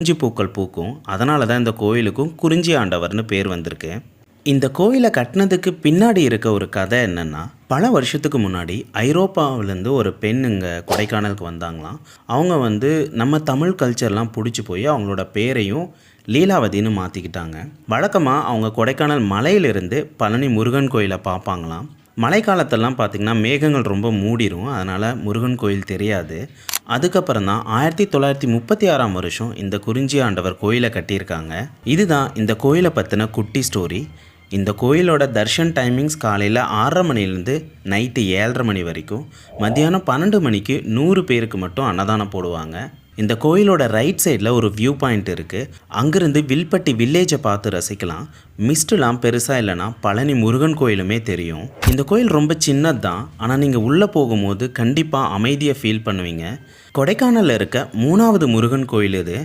குறிஞ்சி பூக்கள் பூக்கும். அதனால தான் இந்த கோயிலுக்கும் குறிஞ்சி ஆண்டவர்னு பேர் வந்திருக்கு. இந்த கோயிலை கட்டினதுக்கு பின்னாடி இருக்க ஒரு கதை என்னன்னா, பல வருஷத்துக்கு முன்னாடி ஐரோப்பாவிலேருந்து ஒரு பெண் இங்கே கொடைக்கானலுக்கு வந்தாங்களாம். அவங்க நம்ம தமிழ் கல்ச்சர்லாம் பிடிச்சி போய் அவங்களோட பேரையும் லீலாவதின்னு மாற்றிக்கிட்டாங்க. வழக்கமாக அவங்க கொடைக்கானல் மலையிலிருந்து பழனி முருகன் கோயிலை பார்ப்பாங்களாம். மழைக்காலத்தெல்லாம் பார்த்திங்கன்னா மேகங்கள் ரொம்ப மூடிரும். அதனால் முருகன் கோயில் தெரியாது. அதுக்கப்புறம் தான் 1936ஆம் வருஷம் இந்த குறிஞ்சி ஆண்டவர் கோயிலை கட்டியிருக்காங்க. இதுதான் இந்த கோயிலை பற்றின குட்டி ஸ்டோரி. இந்த கோயிலோட தர்ஷன் டைமிங்ஸ் காலையில் 6:30 மணிலேருந்து நைட்டு 7:30 மணி வரைக்கும். மத்தியானம் 12 மணிக்கு 100 பேருக்கு மட்டும் அன்னதானம் போடுவாங்க. இந்த கோயிலோட ரைட் சைடில் ஒரு வியூ பாயிண்ட் இருக்குது. அங்கேருந்து வில்பட்டி வில்லேஜை பார்த்து ரசிக்கலாம். மிஸ்ட்லாம் பெருசாக இல்லைனா பழனி முருகன் கோயிலுமே தெரியும். இந்த கோயில் ரொம்ப சின்னது தான், ஆனால் நீங்கள் உள்ளே போகும்போது கண்டிப்பாக அமைதியை ஃபீல் பண்ணுவீங்க. கொடைக்கானலில் இருக்க 3வது முருகன் கோயில் இது.